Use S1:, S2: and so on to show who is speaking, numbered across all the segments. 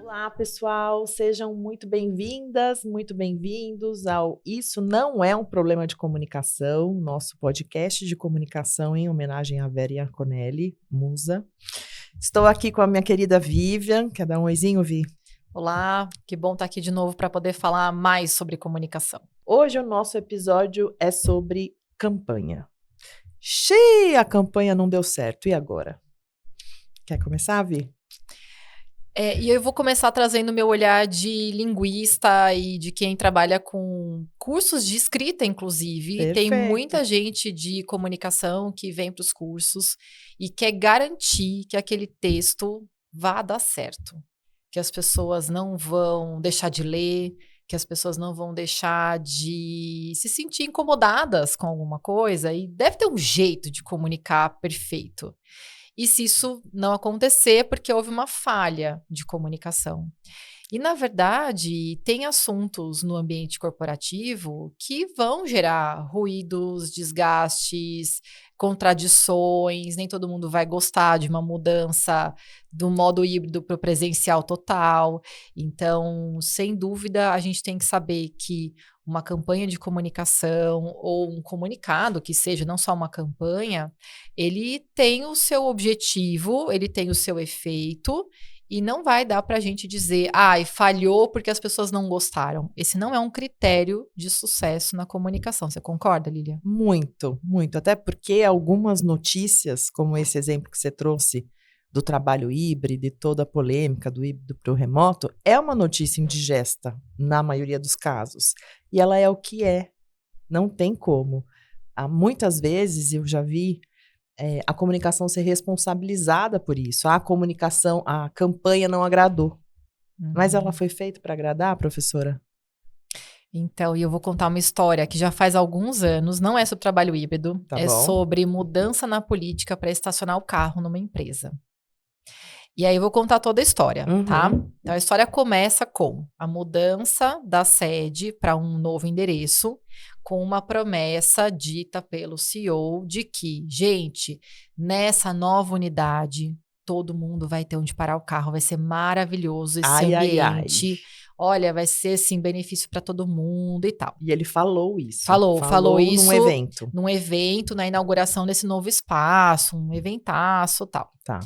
S1: Olá, pessoal, sejam muito bem-vindas, muito bem-vindos ao Isso Não É um Problema de Comunicação, nosso podcast de comunicação em homenagem à Vera Iaconelli, musa. Estou aqui com a minha querida Vivian. Quer dar um oizinho, Vi?
S2: Olá, que bom estar aqui de novo para poder falar mais sobre comunicação.
S1: Hoje o nosso episódio é sobre campanha. Xiii, a campanha não deu certo, e agora? Quer começar, Vi?
S2: E eu vou começar trazendo meu olhar de linguista e de quem trabalha com cursos de escrita, inclusive.
S1: Perfeito.
S2: Tem muita gente de comunicação que vem para os cursos e quer garantir que aquele texto vá dar certo, que as pessoas não vão deixar de ler, que as pessoas não vão deixar de se sentir incomodadas com alguma coisa, e deve ter um jeito de comunicar perfeito. E se isso não acontecer, porque houve uma falha de comunicação. E, na verdade, tem assuntos no ambiente corporativo que vão gerar ruídos, desgastes, contradições. Nem todo mundo vai gostar de uma mudança do modo híbrido para o presencial total. Então, sem dúvida, a gente tem que saber que uma campanha de comunicação ou um comunicado, que seja não só uma campanha, ele tem o seu objetivo, ele tem o seu efeito. E não vai dar para a gente dizer, falhou porque as pessoas não gostaram. Esse não é um critério de sucesso na comunicação. Você concorda, Lília?
S1: Muito, muito. Até porque algumas notícias, como esse exemplo que você trouxe do trabalho híbrido e toda a polêmica do híbrido para o remoto, é uma notícia indigesta, na maioria dos casos. E ela é o que é. Não tem como. Muitas vezes eu já vi a comunicação ser responsabilizada por isso. A campanha não agradou. Uhum. Mas ela foi feita para agradar, professora?
S2: Então, e eu vou contar uma história que já faz alguns anos, não é sobre trabalho híbrido, sobre mudança na política para estacionar o carro numa empresa. E aí eu vou contar toda a história, tá? Então a história começa com a mudança da sede para um novo endereço, com uma promessa dita pelo CEO de que, gente, nessa nova unidade, todo mundo vai ter onde parar o carro, vai ser maravilhoso esse ambiente. Olha, vai ser, assim, benefício para todo mundo e tal.
S1: E ele falou isso.
S2: Falou isso
S1: num evento.
S2: Num evento, na inauguração desse novo espaço, um eventaço e tal.
S1: Tá.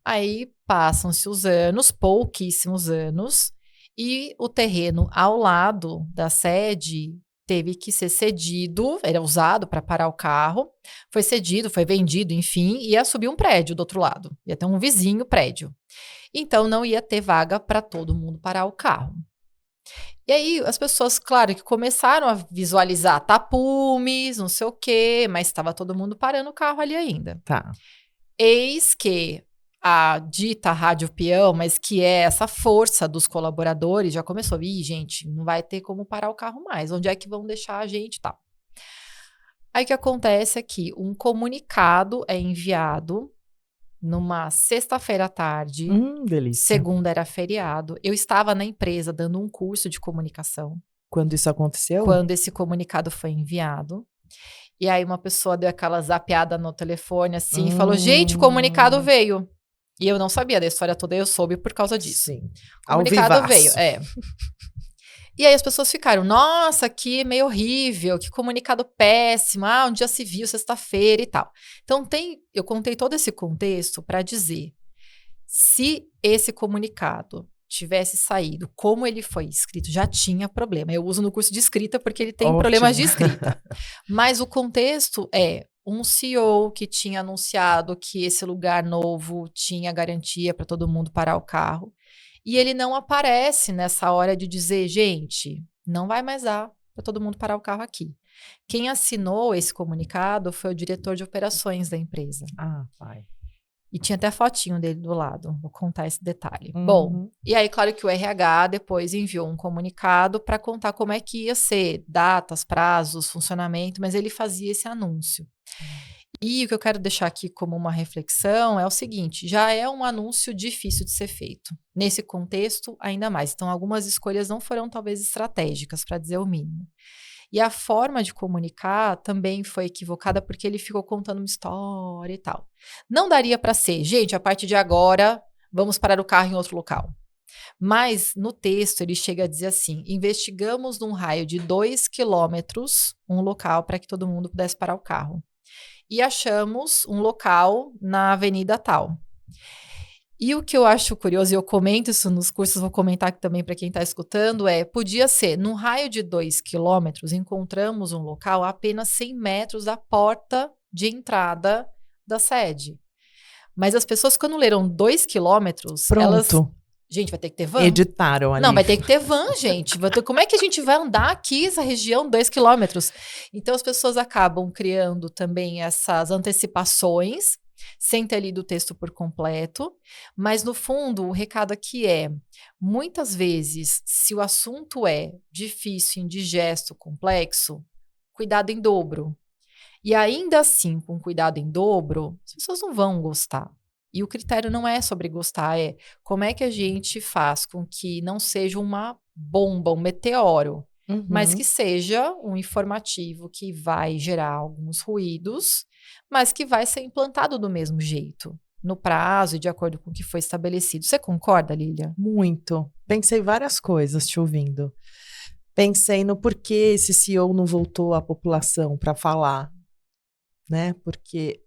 S2: Aí passam-se os anos, pouquíssimos anos, e o terreno ao lado da sede teve que ser cedido, era usado para parar o carro, foi cedido, foi vendido, enfim, ia subir um prédio do outro lado, ia ter um vizinho prédio. Então não ia ter vaga para todo mundo parar o carro. E aí as pessoas, claro, que começaram a visualizar tapumes, não sei o quê, mas estava todo mundo parando o carro ali ainda.
S1: Tá.
S2: Eis que a dita rádio peão, mas que é essa força dos colaboradores, já começou, gente, não vai ter como parar o carro mais, onde é que vão deixar a gente e tal. Aí o que acontece é que um comunicado é enviado numa sexta-feira à tarde,
S1: delícia.
S2: Segunda era feriado, eu estava na empresa dando um curso de comunicação.
S1: Quando isso aconteceu?
S2: Quando esse comunicado foi enviado. E aí uma pessoa deu aquela zapeada no telefone assim e falou, gente, o comunicado veio. E eu não sabia da história toda, eu soube por causa disso.
S1: Sim.
S2: O comunicado veio, E aí as pessoas ficaram, nossa, que meio horrível, que comunicado péssimo, um dia se viu, sexta-feira e tal. Então eu contei todo esse contexto para dizer, se esse comunicado tivesse saído como ele foi escrito, já tinha problema. Eu uso no curso de escrita porque ele tem problemas de escrita. Mas o contexto é um CEO que tinha anunciado que esse lugar novo tinha garantia para todo mundo parar o carro. E ele não aparece nessa hora de dizer, gente, não vai mais dar para todo mundo parar o carro aqui. Quem assinou esse comunicado foi o diretor de operações da empresa.
S1: Pai.
S2: E tinha até fotinho dele do lado, vou contar esse detalhe. Bom, e aí, claro que o RH depois enviou um comunicado para contar como é que ia ser, datas, prazos, funcionamento, mas ele fazia esse anúncio. E o que eu quero deixar aqui como uma reflexão é o seguinte, já é um anúncio difícil de ser feito. Nesse contexto, ainda mais. Então, algumas escolhas não foram talvez estratégicas, para dizer o mínimo. E a forma de comunicar também foi equivocada porque ele ficou contando uma história e tal. Não daria para ser, gente, a partir de agora, vamos parar o carro em outro local. Mas no texto ele chega a dizer assim: investigamos num raio de 2 quilômetros um local para que todo mundo pudesse parar o carro. E achamos um local na avenida tal. E o que eu acho curioso, e eu comento isso nos cursos, vou comentar aqui também para quem está escutando, podia ser, num raio de 2 quilômetros, encontramos um local a apenas 100 metros da porta de entrada da sede. Mas as pessoas, quando leram 2 quilômetros, elas... Gente, vai ter que ter van?
S1: Editaram ali.
S2: Não, vai ter que ter van, gente. Como é que a gente vai andar aqui, essa região, 2 quilômetros? Então, as pessoas acabam criando também essas antecipações, sem ter lido o texto por completo. Mas, no fundo, o recado aqui muitas vezes, se o assunto é difícil, indigesto, complexo, cuidado em dobro. E ainda assim, com cuidado em dobro, as pessoas não vão gostar. E o critério não é sobre gostar, como é que a gente faz com que não seja uma bomba, um meteoro, mas que seja um informativo que vai gerar alguns ruídos, mas que vai ser implantado do mesmo jeito, no prazo e de acordo com o que foi estabelecido. Você concorda, Lília?
S1: Muito. Pensei várias coisas te ouvindo. Pensei no porquê esse CEO não voltou à população para falar, né? Porque...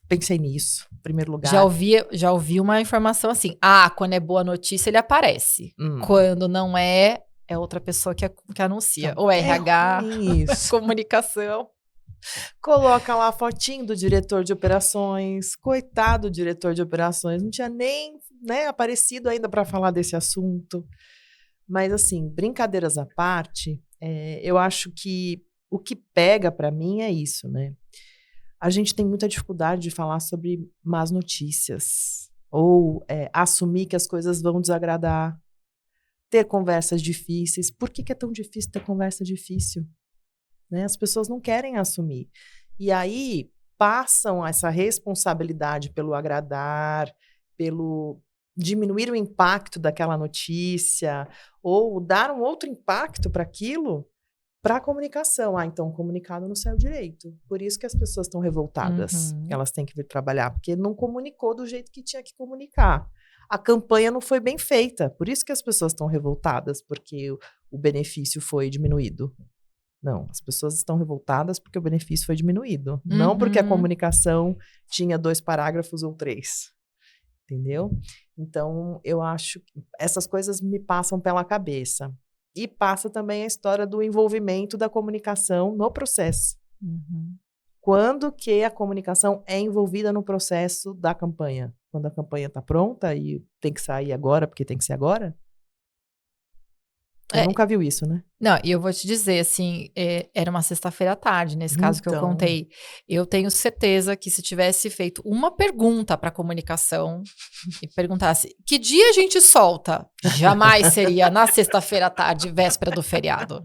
S1: Pensei nisso, em primeiro lugar.
S2: Já ouvi uma informação assim, quando é boa notícia ele aparece. Quando não é outra pessoa que anuncia. Então, ou RH, comunicação.
S1: Coloca lá a fotinho do diretor de operações, coitado do diretor de operações, não tinha nem aparecido ainda para falar desse assunto. Mas assim, brincadeiras à parte, eu acho que o que pega para mim é isso, né? A gente tem muita dificuldade de falar sobre más notícias ou assumir que as coisas vão desagradar, ter conversas difíceis. Por que é tão difícil ter conversa difícil? Né? As pessoas não querem assumir. E aí passam essa responsabilidade pelo agradar, pelo diminuir o impacto daquela notícia ou dar um outro impacto para aquilo, para a comunicação. Então o comunicado não saiu direito. Por isso que as pessoas estão revoltadas. Elas têm que vir trabalhar, porque não comunicou do jeito que tinha que comunicar. A campanha não foi bem feita. Por isso que as pessoas estão revoltadas, porque o benefício foi diminuído. Não, as pessoas estão revoltadas porque o benefício foi diminuído. Não porque a comunicação tinha 2 parágrafos ou 3. Entendeu? Então, eu acho que essas coisas me passam pela cabeça. E passa também a história do envolvimento da comunicação no processo. Quando que a comunicação é envolvida no processo da campanha? Quando a campanha está pronta e tem que sair agora, porque tem que ser agora? Você nunca viu isso, né?
S2: Não, e eu vou te dizer, assim, era uma sexta-feira à tarde, nesse caso que eu contei. Eu tenho certeza que se tivesse feito uma pergunta para a comunicação e perguntasse, que dia a gente solta? Jamais seria na sexta-feira à tarde, véspera do feriado.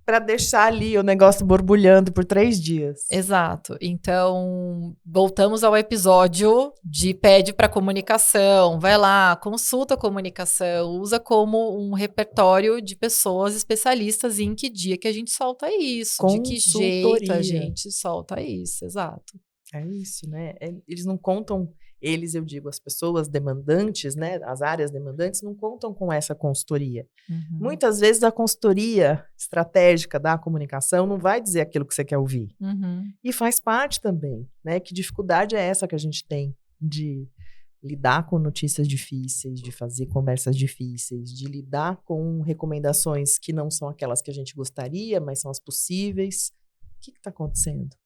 S1: Para deixar ali o negócio borbulhando por 3 dias.
S2: Exato. Então, voltamos ao episódio de pede para comunicação. Vai lá, consulta a comunicação, usa como um repertório de pessoas especialistas em que dia que a gente solta isso, de que jeito a gente solta isso, exato.
S1: É isso, né? Eles não contam, eu digo, as pessoas demandantes, né? As áreas demandantes não contam com essa consultoria. Muitas vezes a consultoria estratégica da comunicação não vai dizer aquilo que você quer ouvir. E faz parte também, né? Que dificuldade é essa que a gente tem de lidar com notícias difíceis, de fazer conversas difíceis, de lidar com recomendações que não são aquelas que a gente gostaria, mas são as possíveis. O que está acontecendo?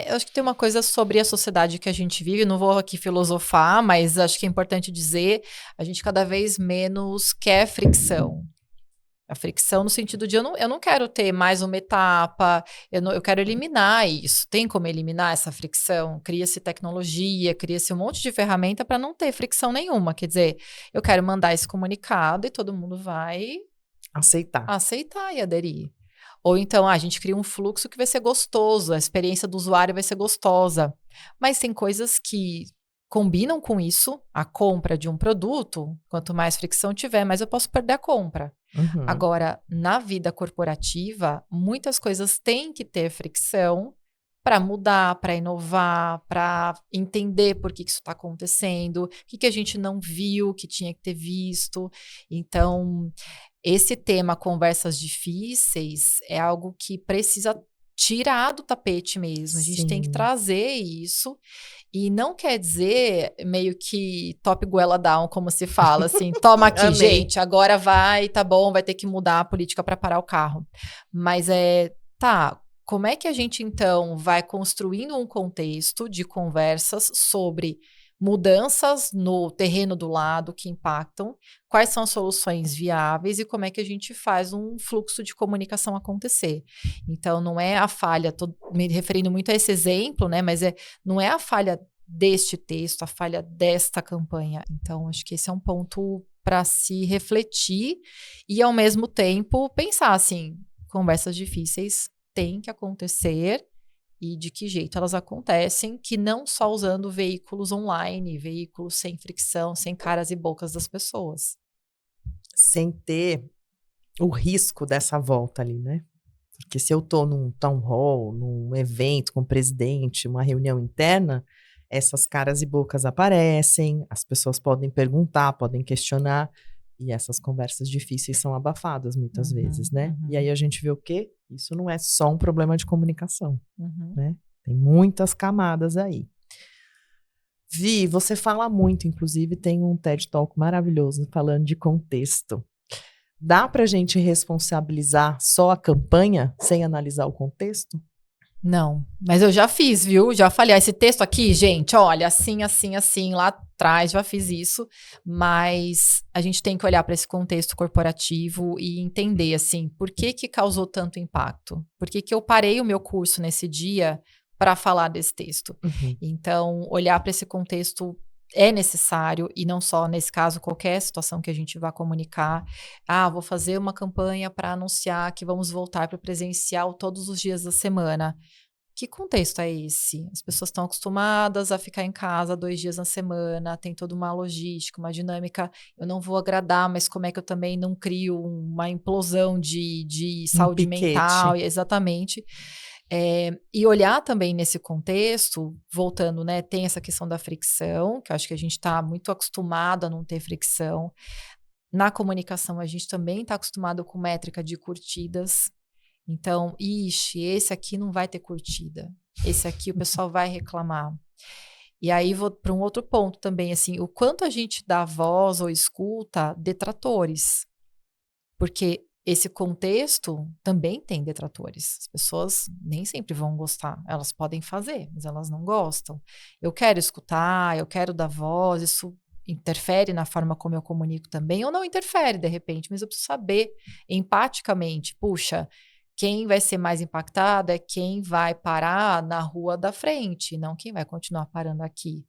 S2: Eu acho que tem uma coisa sobre a sociedade que a gente vive, não vou aqui filosofar, mas acho que é importante dizer, a gente cada vez menos quer fricção. A fricção no sentido de eu não quero ter mais uma etapa, eu quero eliminar isso. Tem como eliminar essa fricção? Cria-se tecnologia, cria-se um monte de ferramenta para não ter fricção nenhuma. Quer dizer, eu quero mandar esse comunicado e todo mundo vai aceitar e aderir. Ou então, a gente cria um fluxo que vai ser gostoso, a experiência do usuário vai ser gostosa. Mas tem coisas que combinam com isso, a compra de um produto, quanto mais fricção tiver, mais eu posso perder a compra.
S1: Uhum.
S2: Agora, na vida corporativa, muitas coisas têm que ter fricção para mudar, para inovar, para entender por que isso está acontecendo, o que a gente não viu, que tinha que ter visto. Então, esse tema, conversas difíceis, é algo que precisa tirar do tapete mesmo. A gente tem que
S1: Sim.
S2: trazer isso. E não quer dizer meio que top goela down, como se fala, assim, toma aqui,
S1: Amei.
S2: gente, agora vai, tá bom, vai ter que mudar a política para parar o carro. Mas tá, como é que a gente então vai construindo um contexto de conversas sobre mudanças no terreno do lado que impactam, quais são as soluções viáveis e como é que a gente faz um fluxo de comunicação acontecer. Então, não é a falha, tô me referindo muito a esse exemplo, né? Mas não é a falha deste texto, a falha desta campanha. Então, acho que esse é um ponto para se refletir e, ao mesmo tempo, pensar assim: conversas difíceis têm que acontecer e de que jeito elas acontecem, que não só usando veículos online, veículos sem fricção, sem caras e bocas das pessoas.
S1: Sem ter o risco dessa volta ali, né? Porque se eu tô num town hall, num evento com o presidente, uma reunião interna, essas caras e bocas aparecem, as pessoas podem perguntar, podem questionar, e essas conversas difíceis são abafadas muitas vezes, né? E aí a gente vê o quê? Isso não é só um problema de comunicação, né? Tem muitas camadas aí. Vi, você fala muito, inclusive tem um TED Talk maravilhoso falando de contexto. Dá pra gente responsabilizar só a campanha sem analisar o contexto?
S2: Não, mas eu já fiz, viu? Já falei, esse texto aqui, gente, olha, assim, assim, assim, lá atrás já fiz isso, mas a gente tem que olhar para esse contexto corporativo e entender, assim, por que causou tanto impacto? Por que eu parei o meu curso nesse dia para falar desse texto? Então, olhar para esse contexto é necessário, e não só nesse caso, qualquer situação que a gente vá comunicar. Vou fazer uma campanha para anunciar que vamos voltar para o presencial todos os dias da semana. Que contexto é esse? As pessoas estão acostumadas a ficar em casa 2 dias na semana, tem toda uma logística, uma dinâmica. Eu não vou agradar, mas como é que eu também não crio uma implosão de saúde mental? Exatamente. E olhar também nesse contexto, voltando, né, tem essa questão da fricção, que eu acho que a gente está muito acostumado a não ter fricção. Na comunicação, a gente também está acostumado com métrica de curtidas. Então, esse aqui não vai ter curtida. Esse aqui o pessoal vai reclamar. E aí vou para um outro ponto também, assim, o quanto a gente dá voz ou escuta detratores. Porque esse contexto também tem detratores. As pessoas nem sempre vão gostar. Elas podem fazer, mas elas não gostam. Eu quero escutar, eu quero dar voz, isso interfere na forma como eu comunico também, ou não interfere de repente, mas eu preciso saber empaticamente, puxa, quem vai ser mais impactado é quem vai parar na rua da frente, não quem vai continuar parando aqui.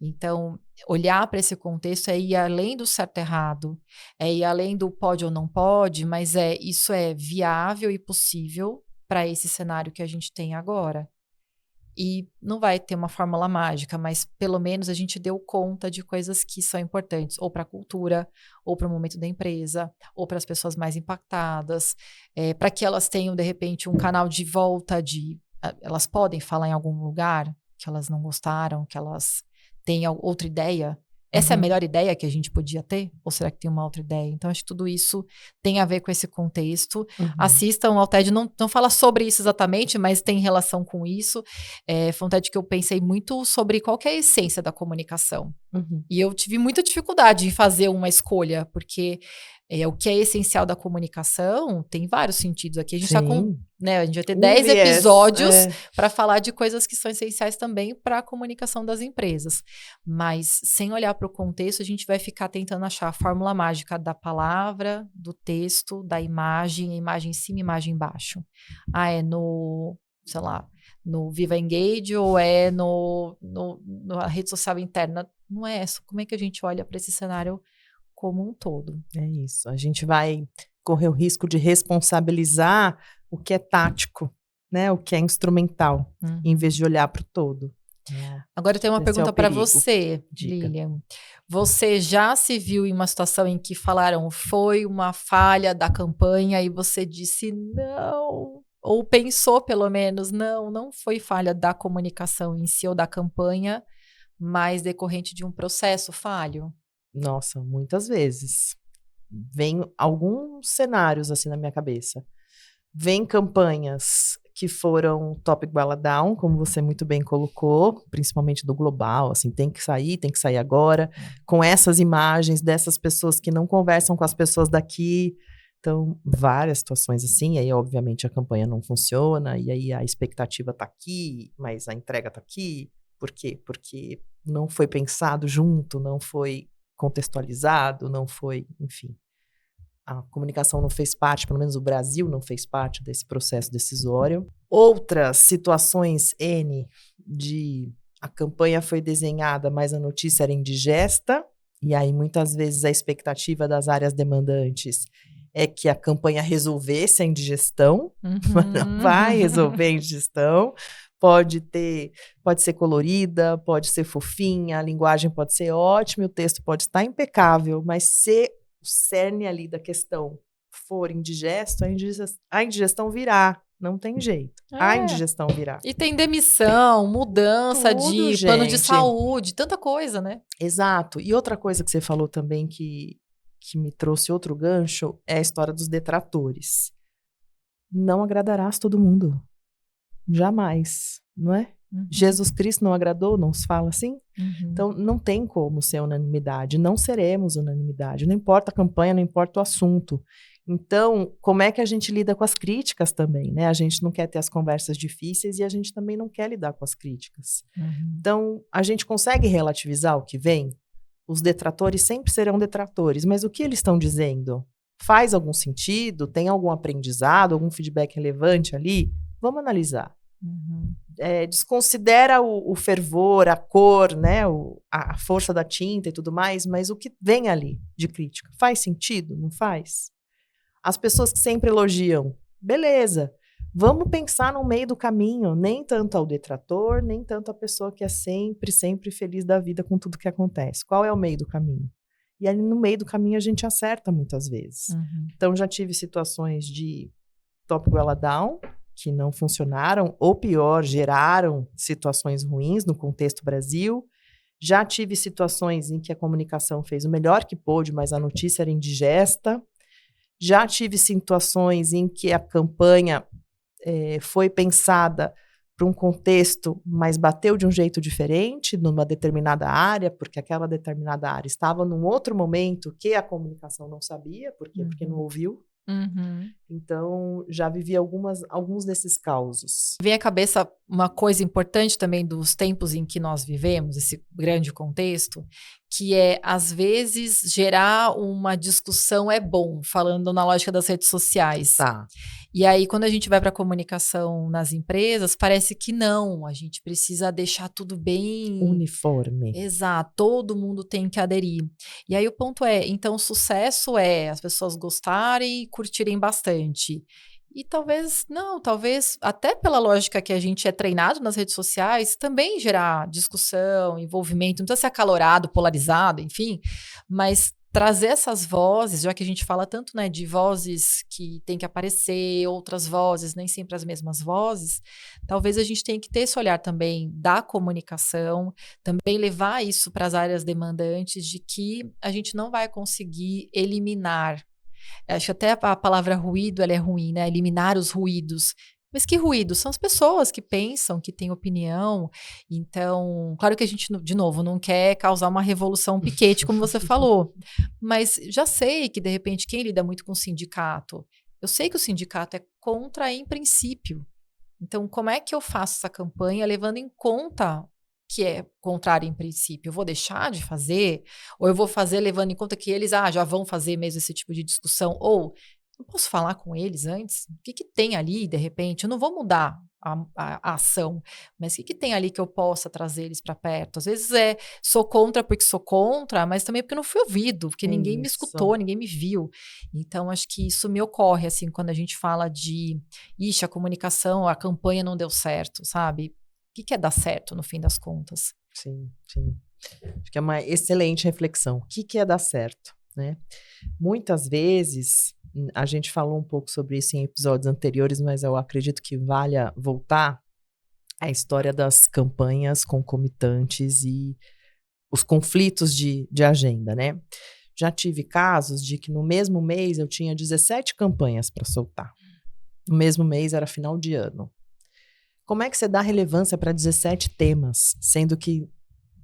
S2: Então, olhar para esse contexto é ir além do certo e errado, é ir além do pode ou não pode, mas isso é viável e possível para esse cenário que a gente tem agora. E não vai ter uma fórmula mágica, mas pelo menos a gente deu conta de coisas que são importantes, ou para a cultura, ou para o momento da empresa, ou para as pessoas mais impactadas, para que elas tenham, de repente, um canal de volta elas podem falar em algum lugar que elas não gostaram, que elas têm outra ideia. Essa é a melhor ideia que a gente podia ter? Ou será que tem uma outra ideia? Então, acho que tudo isso tem a ver com esse contexto. Assistam ao TED, não fala sobre isso exatamente, mas tem relação com isso. Foi um TED que eu pensei muito sobre qual que é a essência da comunicação. E eu tive muita dificuldade em fazer uma escolha, porque o que é essencial da comunicação tem vários sentidos. Aqui a gente a gente vai ter 10 episódios para falar de coisas que são essenciais também para a comunicação das empresas. Mas sem olhar para o contexto, a gente vai ficar tentando achar a fórmula mágica da palavra, do texto, da imagem em cima, imagem embaixo. É sei lá, no Viva Engage ou na rede social interna. Não é isso. Como é que a gente olha para esse cenário como um todo?
S1: É isso. A gente vai correr o risco de responsabilizar o que é tático, né? O que é instrumental, em vez de olhar para o todo.
S2: Agora eu tenho uma
S1: Esse é o
S2: pergunta para
S1: perigo.
S2: você,
S1: Diga.
S2: Lilian. Você já se viu em uma situação em que falaram foi uma falha da campanha e você disse não? Ou pensou pelo menos, não foi falha da comunicação em si ou da campanha, mas decorrente de um processo falho?
S1: Nossa, muitas vezes. Vem alguns cenários assim na minha cabeça. Vem campanhas que foram top goela down, como você muito bem colocou, principalmente do global, assim, tem que sair agora, com essas imagens dessas pessoas que não conversam com as pessoas daqui. Então, várias situações assim, e aí obviamente a campanha não funciona, e aí a expectativa tá aqui, mas a entrega tá aqui. Por quê? Porque não foi pensado junto, não foi contextualizado, não foi, enfim. A comunicação não fez parte, pelo menos o Brasil não fez parte desse processo decisório. Outras situações N de a campanha foi desenhada, mas a notícia era indigesta, e aí muitas vezes a expectativa das áreas demandantes é que a campanha resolvesse a indigestão, mas não vai resolver a indigestão. Pode ser colorida, pode ser fofinha, a linguagem pode ser ótima, o texto pode estar impecável, mas se o cerne ali da questão for indigesto, a indigestão virá. Não tem jeito. A indigestão virá.
S2: E tem demissão, mudança
S1: Tudo,
S2: de plano de
S1: gente.
S2: saúde, tanta coisa, né?
S1: Exato. E outra coisa que você falou também que me trouxe outro gancho é a história dos detratores. Não agradarás todo mundo. Jamais, não é?
S2: Uhum.
S1: Jesus Cristo não agradou, não se fala assim?
S2: Uhum.
S1: Então, não tem como ser unanimidade, não seremos unanimidade, não importa a campanha, não importa o assunto. Então, como é que a gente lida com as críticas também, né? A gente não quer ter as conversas difíceis e a gente também não quer lidar com as críticas.
S2: Uhum.
S1: Então, a gente consegue relativizar o que vem? Os detratores sempre serão detratores, mas o que eles estão dizendo? Faz algum sentido? Tem algum aprendizado, algum feedback relevante ali? Vamos analisar.
S2: Uhum.
S1: Desconsidera o fervor, a cor, né, a força da tinta e tudo mais, mas o que vem ali de crítica? Faz sentido? Não faz? As pessoas que sempre elogiam, beleza, vamos pensar no meio do caminho, nem tanto ao detrator, nem tanto a pessoa que é sempre, sempre feliz da vida com tudo que acontece. Qual é o meio do caminho? E ali no meio do caminho a gente acerta muitas vezes.
S2: Uhum.
S1: Então já tive situações de top goela down, que não funcionaram, ou pior, geraram situações ruins no contexto Brasil. Já tive situações em que a comunicação fez o melhor que pôde, mas a notícia era indigesta. Já tive situações em que a campanha foi pensada para um contexto, mas bateu de um jeito diferente numa determinada área, porque aquela determinada área estava num outro momento que a comunicação não sabia, por quê? Porque não ouviu.
S2: Uhum.
S1: Então, já vivi alguns desses causos.
S2: Vem à cabeça uma coisa importante também dos tempos em que nós vivemos, esse grande contexto, que é, às vezes, gerar uma discussão é bom, falando na lógica das redes sociais.
S1: Tá.
S2: E aí, quando a gente vai para a comunicação nas empresas, parece que não, a gente precisa deixar tudo bem
S1: Uniforme.
S2: Exato, todo mundo tem que aderir. E aí o ponto é, então o sucesso é as pessoas gostarem e curtirem bastante. E talvez até pela lógica que a gente é treinado nas redes sociais, também gerar discussão, envolvimento, não precisa ser acalorado, polarizado, enfim, mas trazer essas vozes, já que a gente fala tanto, né, de vozes que tem que aparecer, outras vozes, nem sempre as mesmas vozes, talvez a gente tenha que ter esse olhar também da comunicação, também levar isso para as áreas demandantes de que a gente não vai conseguir eliminar. Acho que até a palavra ruído, ela é ruim, né? Eliminar os ruídos. Mas que ruído? São as pessoas que pensam, que têm opinião. Então, claro que a gente, de novo, não quer causar uma revolução piquete, como você falou. Mas já sei que, de repente, quem lida muito com o sindicato, eu sei que o sindicato é contra em princípio. Então, como é que eu faço essa campanha levando em conta que é contrário em princípio? Eu vou deixar de fazer? Ou eu vou fazer levando em conta que eles já vão fazer mesmo esse tipo de discussão? Ou eu posso falar com eles antes? O que tem ali, de repente? Eu não vou mudar a ação, mas o que tem ali que eu possa trazer eles para perto? Às vezes sou contra porque sou contra, mas também porque não fui ouvido, porque ninguém me escutou, ninguém me viu. Então, acho que isso me ocorre, assim, quando a gente fala de, a comunicação, a campanha não deu certo, sabe? O que é dar certo, no fim das contas?
S1: sim, sim. Acho que é uma excelente reflexão. O que é dar certo, né? Muitas vezes, a gente falou um pouco sobre isso em episódios anteriores, mas eu acredito que valha voltar à história das campanhas concomitantes e os conflitos de agenda, né? Já tive casos de que no mesmo mês eu tinha 17 campanhas para soltar. No mesmo mês era final de ano. Como é que você dá relevância para 17 temas, sendo que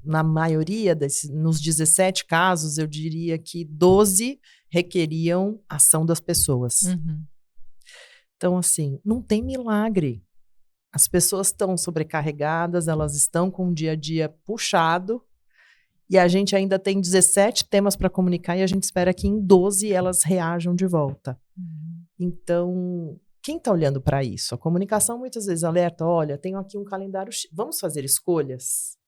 S1: na maioria nos 17 casos, eu diria que 12 requeriam ação das pessoas. Então, assim, não tem milagre. As pessoas estão sobrecarregadas, elas estão com o dia a dia puxado, e a gente ainda tem 17 temas para comunicar e a gente espera que em 12 elas reajam de volta. Então, quem está olhando para isso? A comunicação muitas vezes alerta, olha, tenho aqui um calendário, vamos fazer escolhas?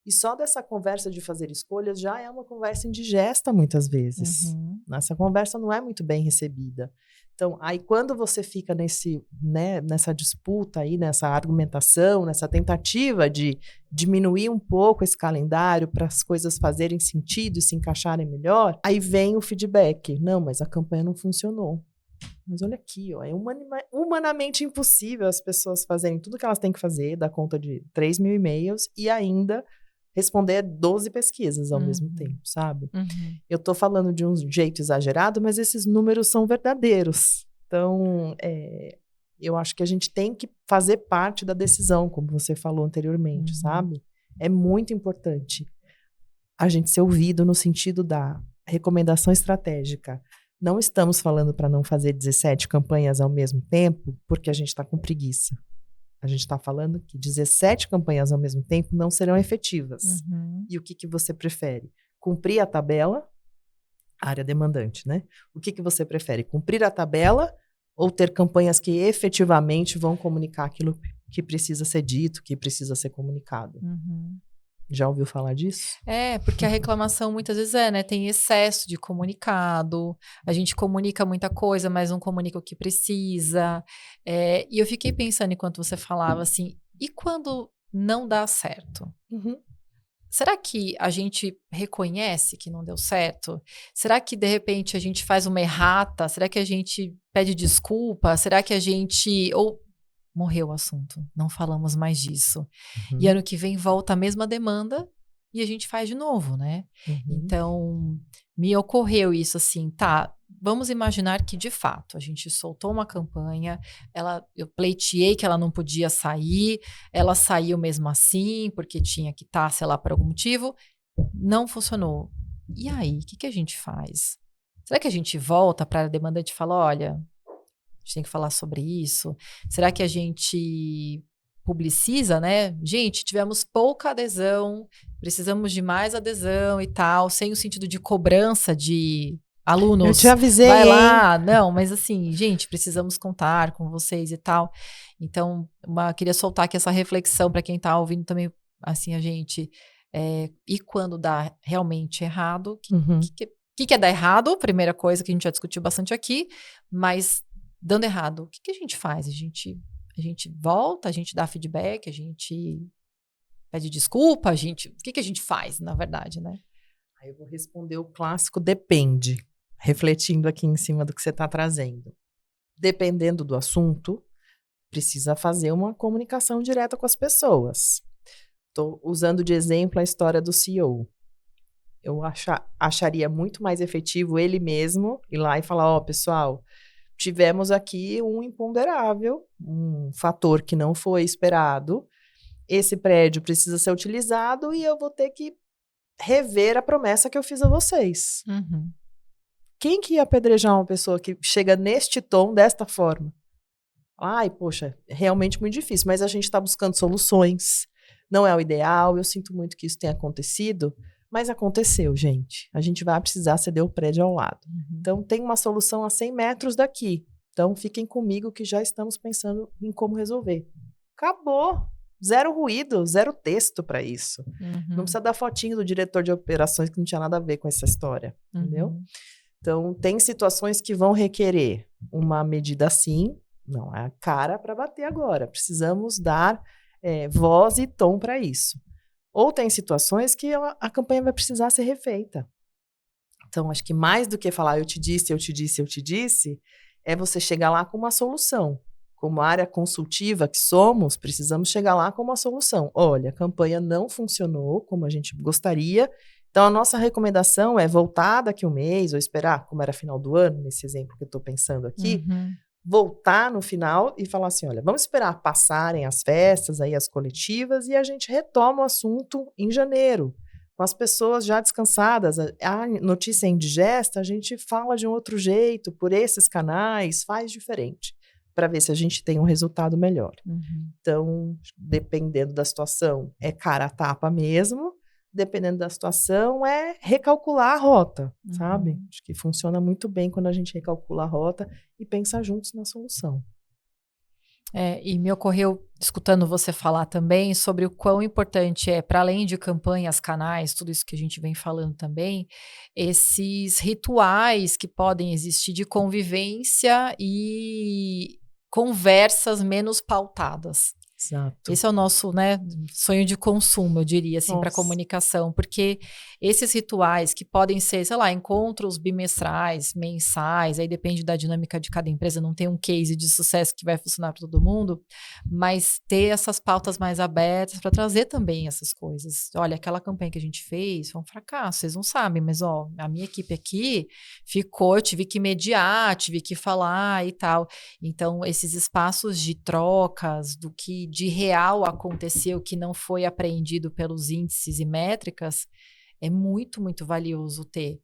S1: E só dessa conversa de fazer escolhas já é uma conversa indigesta muitas vezes. Essa conversa não é muito bem recebida. Então, aí quando você fica nessa disputa aí, nessa argumentação, nessa tentativa de diminuir um pouco esse calendário para as coisas fazerem sentido e se encaixarem melhor, aí vem o feedback. Não, mas a campanha não funcionou. Mas olha aqui, ó, é humanamente impossível as pessoas fazerem tudo que elas têm que fazer, dar conta de 3 mil e-mails e ainda responder 12 pesquisas ao mesmo tempo, sabe? Eu tô falando de um jeito exagerado, mas esses números são verdadeiros. Então, eu acho que a gente tem que fazer parte da decisão, como você falou anteriormente, sabe? É muito importante a gente ser ouvido no sentido da recomendação estratégica. Não estamos falando para não fazer 17 campanhas ao mesmo tempo, porque a gente está com preguiça. A gente está falando que 17 campanhas ao mesmo tempo não serão efetivas. E o que você prefere? Cumprir a tabela, área demandante, né? O que você prefere? Cumprir a tabela ou ter campanhas que efetivamente vão comunicar aquilo que precisa ser dito, que precisa ser comunicado? Já ouviu falar disso?
S2: Porque a reclamação muitas vezes né? Tem excesso de comunicado, a gente comunica muita coisa, mas não comunica o que precisa. E eu fiquei pensando enquanto você falava assim, e quando não dá certo? Será que a gente reconhece que não deu certo? Será que, de repente, a gente faz uma errata? Será que a gente pede desculpa? Será que a gente... Ou morreu o assunto, não falamos mais disso. E ano que vem volta a mesma demanda e a gente faz de novo, né? Então, me ocorreu isso assim, tá, vamos imaginar que de fato a gente soltou uma campanha, eu pleiteei que ela não podia sair, ela saiu mesmo assim, porque tinha que estar, sei lá, por algum motivo, não funcionou. E aí, o que a gente faz? Será que a gente volta para a demandante e fala, olha, a gente tem que falar sobre isso? Será que a gente publiciza, né? Gente, tivemos pouca adesão, precisamos de mais adesão e tal, sem o sentido de cobrança de alunos.
S1: Eu te avisei,
S2: vai lá. Não, mas assim, gente, precisamos contar com vocês e tal. Então, queria soltar aqui essa reflexão para quem está ouvindo também, assim, a gente. E quando dá realmente errado, o que é dar errado? Primeira coisa que a gente já discutiu bastante aqui, mas dando errado, o que a gente faz? A gente volta, a gente dá feedback, a gente pede desculpa, o que a gente faz, na verdade, né?
S1: Aí eu vou responder o clássico depende, refletindo aqui em cima do que você está trazendo. Dependendo do assunto, precisa fazer uma comunicação direta com as pessoas. Estou usando de exemplo a história do CEO. Eu acharia muito mais efetivo ele mesmo ir lá e falar, pessoal, tivemos aqui um imponderável, um fator que não foi esperado. Esse prédio precisa ser utilizado e eu vou ter que rever a promessa que eu fiz a vocês. Quem que ia apedrejar uma pessoa que chega neste tom, desta forma? Ai, poxa, é realmente muito difícil, mas a gente está buscando soluções. Não é o ideal, eu sinto muito que isso tenha acontecido, mas aconteceu, gente. A gente vai precisar ceder o prédio ao lado. Então, tem uma solução a 100 metros daqui. Então, fiquem comigo que já estamos pensando em como resolver. Acabou. Zero ruído, zero texto para isso. Não precisa dar fotinho do diretor de operações que não tinha nada a ver com essa história. Entendeu? Então, tem situações que vão requerer uma medida assim. Não, é a cara para bater agora. Precisamos dar voz e tom para isso. Ou tem situações que a campanha vai precisar ser refeita. Então, acho que mais do que falar eu te disse, eu te disse, eu te disse, é você chegar lá com uma solução. Como área consultiva que somos, precisamos chegar lá com uma solução. Olha, a campanha não funcionou como a gente gostaria, então a nossa recomendação é voltar daqui um mês, ou esperar, como era final do ano, nesse exemplo que eu estou pensando aqui, voltar no final e falar assim, olha, vamos esperar passarem as festas, aí as coletivas, e a gente retoma o assunto em janeiro, com as pessoas já descansadas. A notícia é indigesta, a gente fala de um outro jeito, por esses canais, faz diferente, para ver se a gente tem um resultado melhor. Então, dependendo da situação, é cara a tapa mesmo, dependendo da situação, é recalcular a rota, sabe? Acho que funciona muito bem quando a gente recalcula a rota e pensa juntos na solução.
S2: E me ocorreu, escutando você falar também, sobre o quão importante é, para além de campanhas, canais, tudo isso que a gente vem falando também, esses rituais que podem existir de convivência e conversas menos pautadas.
S1: Exato.
S2: Esse é o nosso, né, sonho de consumo, eu diria, assim, para comunicação, porque esses rituais que podem ser, sei lá, encontros bimestrais, mensais, aí depende da dinâmica de cada empresa, não tem um case de sucesso que vai funcionar para todo mundo, mas ter essas pautas mais abertas para trazer também essas coisas. Olha, aquela campanha que a gente fez foi um fracasso, vocês não sabem, mas ó, a minha equipe aqui ficou, eu tive que mediar, tive que falar e tal. Então, esses espaços de trocas, do que de real aconteceu, que não foi apreendido pelos índices e métricas, é muito, muito valioso ter.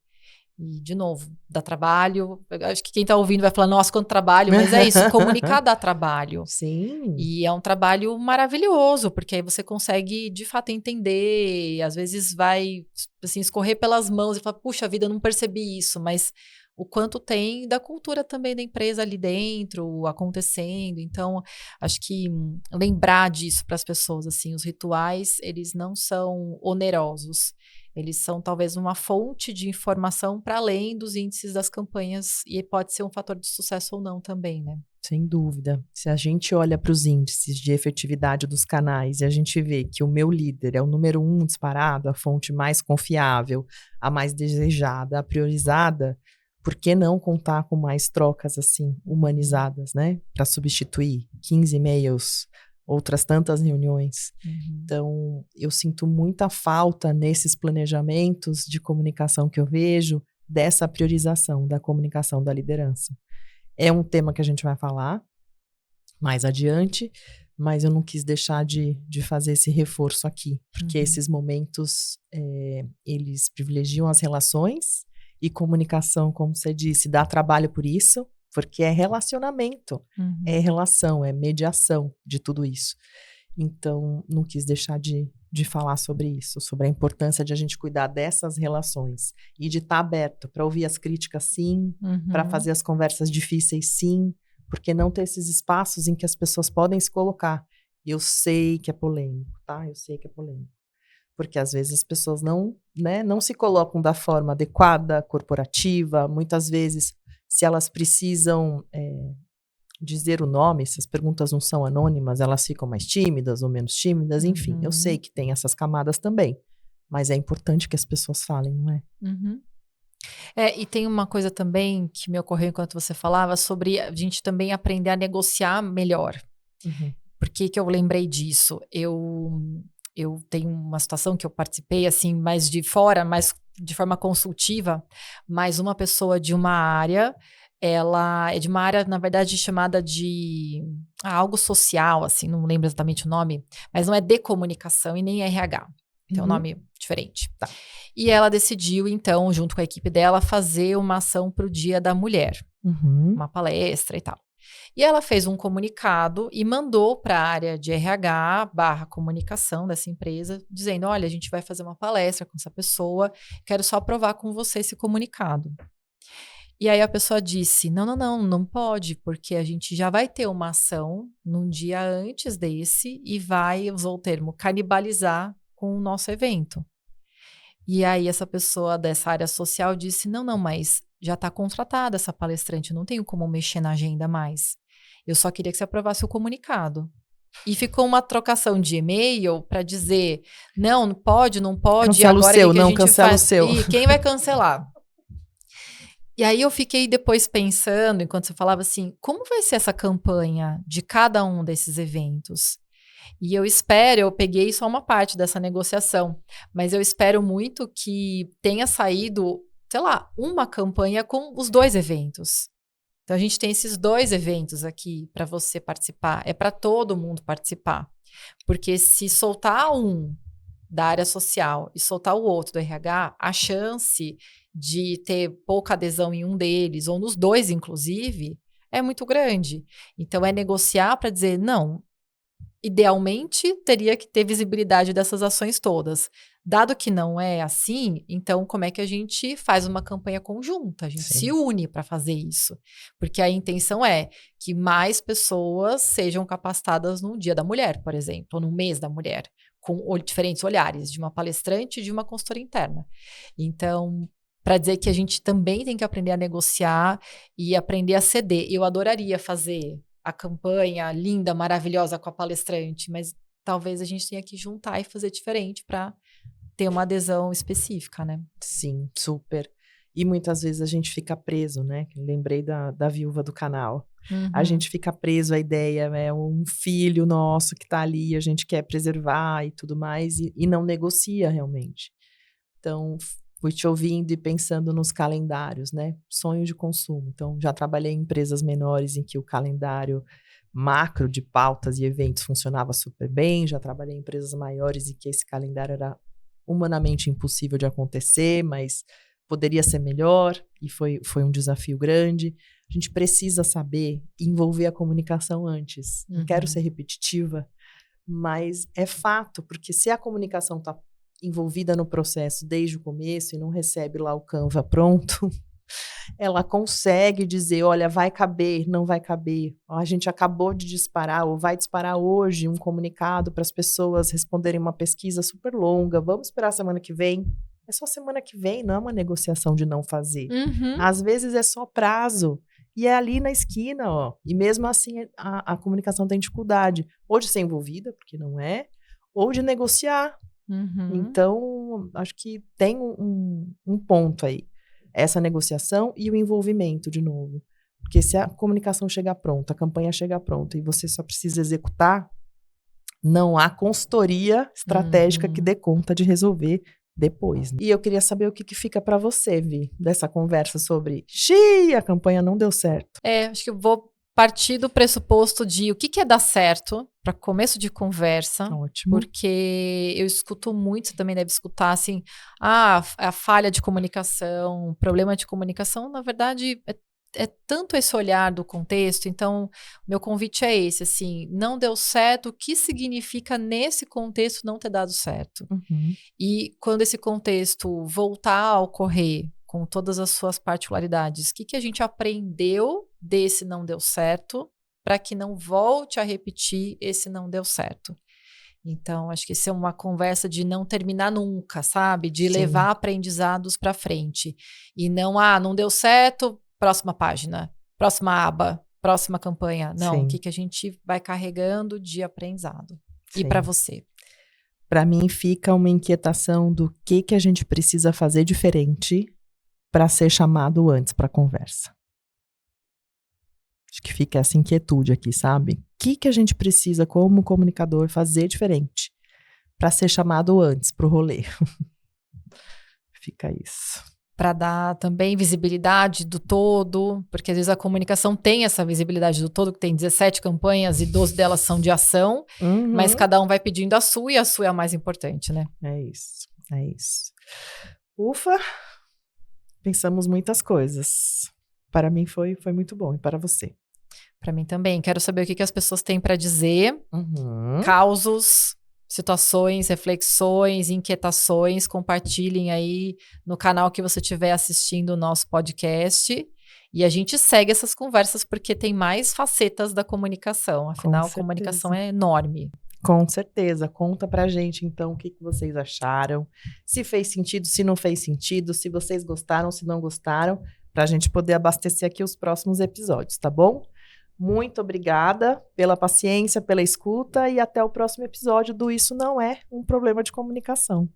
S2: E, de novo, dá trabalho. Acho que quem está ouvindo vai falar, nossa, quanto trabalho, mas é isso, comunicar dá trabalho.
S1: Sim.
S2: E é um trabalho maravilhoso, porque aí você consegue, de fato, entender, às vezes vai, assim, escorrer pelas mãos e falar, puxa vida, eu não percebi isso, mas o quanto tem da cultura também da empresa ali dentro, acontecendo. Então, acho que lembrar disso para as pessoas, assim, os rituais, eles não são onerosos. Eles são talvez uma fonte de informação para além dos índices das campanhas e pode ser um fator de sucesso ou não também, né?
S1: Sem dúvida. Se a gente olha para os índices de efetividade dos canais e a gente vê que o meu líder é o número 1 disparado, a fonte mais confiável, a mais desejada, a priorizada, por que não contar com mais trocas assim, humanizadas, né? Para substituir 15 e-mails, outras tantas reuniões. Então, eu sinto muita falta nesses planejamentos de comunicação que eu vejo dessa priorização da comunicação da liderança. É um tema que a gente vai falar mais adiante, mas eu não quis deixar de fazer esse reforço aqui, porque esses momentos, eles privilegiam as relações e comunicação, como você disse, dá trabalho por isso, porque é relacionamento, é relação, é mediação de tudo isso. Então, não quis deixar de falar sobre isso, sobre a importância de a gente cuidar dessas relações e de estar aberto para ouvir as críticas, sim, para fazer as conversas difíceis, sim, porque não ter esses espaços em que as pessoas podem se colocar. Eu sei que é polêmico, tá? Eu sei que é polêmico. Porque às vezes as pessoas não se colocam da forma adequada, corporativa, muitas vezes, se elas precisam dizer o nome, se as perguntas não são anônimas, elas ficam mais tímidas ou menos tímidas, enfim, eu sei que tem essas camadas também, mas é importante que as pessoas falem, não é?
S2: E tem uma coisa também que me ocorreu enquanto você falava, sobre a gente também aprender a negociar melhor. Por que que eu lembrei disso? Eu tenho uma situação que eu participei, assim, mais de fora, mais de forma consultiva, mas uma pessoa de uma área, ela é de uma área, na verdade, chamada de algo social, assim, não lembro exatamente o nome, mas não é de comunicação e nem RH. Tem um nome diferente.
S1: Tá.
S2: E ela decidiu, então, junto com a equipe dela, fazer uma ação para o Dia da Mulher. Uma palestra e tal. E ela fez um comunicado e mandou para a área de RH/comunicação dessa empresa, dizendo, olha, a gente vai fazer uma palestra com essa pessoa, quero só aprovar com você esse comunicado. E aí a pessoa disse, não pode, porque a gente já vai ter uma ação num dia antes desse e vai, usou o termo, canibalizar com o nosso evento. E aí essa pessoa dessa área social disse, não, mas já está contratada essa palestrante, não tenho como mexer na agenda mais. Eu só queria que você aprovasse o comunicado. E ficou uma trocação de e-mail para dizer, não pode, não pode.
S1: Cancela
S2: agora
S1: o seu,
S2: que a
S1: não
S2: gente
S1: cancela
S2: faz?
S1: o seu.
S2: E quem vai cancelar? E aí eu fiquei depois pensando, enquanto você falava assim, como vai ser essa campanha de cada um desses eventos? E eu peguei só uma parte dessa negociação, mas eu espero muito que tenha saído, sei lá, uma campanha com os 2 eventos. Então a gente tem esses 2 eventos aqui para você participar, é para todo mundo participar. Porque se soltar um da área social e soltar o outro do RH, a chance de ter pouca adesão em um deles, ou nos 2, inclusive, é muito grande. Então, é negociar para dizer, não, idealmente teria que ter visibilidade dessas ações todas. Dado que não é assim, então como é que a gente faz uma campanha conjunta? A gente se une para fazer isso. Porque a intenção é que mais pessoas sejam capacitadas no Dia da Mulher, por exemplo, ou no mês da mulher, com diferentes olhares, de uma palestrante e de uma consultora interna. Então, para dizer que a gente também tem que aprender a negociar e aprender a ceder. Eu adoraria fazer a campanha linda, maravilhosa com a palestrante, mas talvez a gente tenha que juntar e fazer diferente para ter uma adesão específica, né?
S1: Sim, super. E muitas vezes a gente fica preso, né? Lembrei da viúva do canal. A gente fica preso à ideia, é um filho nosso que está ali, a gente quer preservar e tudo mais, e não negocia realmente. Então, fui te ouvindo e pensando nos calendários, né? Sonho de consumo. Então, já trabalhei em empresas menores em que o calendário macro de pautas e eventos funcionava super bem, já trabalhei em empresas maiores em que esse calendário era humanamente impossível de acontecer, mas poderia ser melhor, e foi um desafio grande. A gente precisa saber envolver a comunicação antes. Não quero ser repetitiva, mas é fato, porque se a comunicação está envolvida no processo desde o começo e não recebe lá o Canva pronto, ela consegue dizer, olha, vai caber, não vai caber. A gente acabou de disparar, ou vai disparar hoje um comunicado para as pessoas responderem uma pesquisa super longa, vamos esperar a semana que vem. É só semana que vem, não é uma negociação de não fazer. Às vezes é só prazo. E é ali na esquina, ó. E mesmo assim a comunicação tem dificuldade. Ou de ser envolvida, porque não é, ou de negociar. Então, acho que tem um ponto aí. Essa negociação e o envolvimento, de novo. Porque se a comunicação chegar pronta, a campanha chegar pronta e você só precisa executar, não há consultoria estratégica que dê conta de resolver depois. E eu queria saber o que fica para você, Vi, dessa conversa sobre a campanha não deu certo.
S2: Acho que eu vou partir do pressuposto de o que é dar certo para começo de conversa.
S1: Ótimo.
S2: Porque eu escuto muito, você também deve escutar, assim, a falha de comunicação, problema de comunicação, na verdade, é tanto esse olhar do contexto. Então, meu convite é esse, assim, não deu certo, o que significa nesse contexto não ter dado certo? E quando esse contexto voltar a ocorrer, com todas as suas particularidades, o que a gente aprendeu desse não deu certo, para que não volte a repetir esse não deu certo. Então, acho que isso é uma conversa de não terminar nunca, sabe? De levar aprendizados para frente. E não, não deu certo, próxima página, próxima aba, próxima campanha. Não, o que a gente vai carregando de aprendizado. E para você?
S1: Para mim fica uma inquietação do que a gente precisa fazer diferente para ser chamado antes para a conversa. Acho que fica essa inquietude aqui, sabe? O que a gente precisa, como comunicador, fazer diferente para ser chamado antes para o rolê? Fica isso.
S2: Para dar também visibilidade do todo, porque às vezes a comunicação tem essa visibilidade do todo, que tem 17 campanhas e 12 delas são de ação, mas cada um vai pedindo a sua e a sua é a mais importante, né?
S1: É isso. Ufa! Pensamos muitas coisas. Para mim foi muito bom. E para você?
S2: Para mim também. Quero saber o que as pessoas têm para dizer. Causos, situações, reflexões, inquietações. Compartilhem aí no canal que você estiver assistindo o nosso podcast. E a gente segue essas conversas porque tem mais facetas da comunicação. Afinal, a comunicação é enorme.
S1: Com certeza. Conta pra gente, então, o que vocês acharam. Se fez sentido, se não fez sentido. Se vocês gostaram, se não gostaram. Pra gente poder abastecer aqui os próximos episódios, tá bom? Muito obrigada pela paciência, pela escuta e até o próximo episódio do Isso Não É um Problema de Comunicação.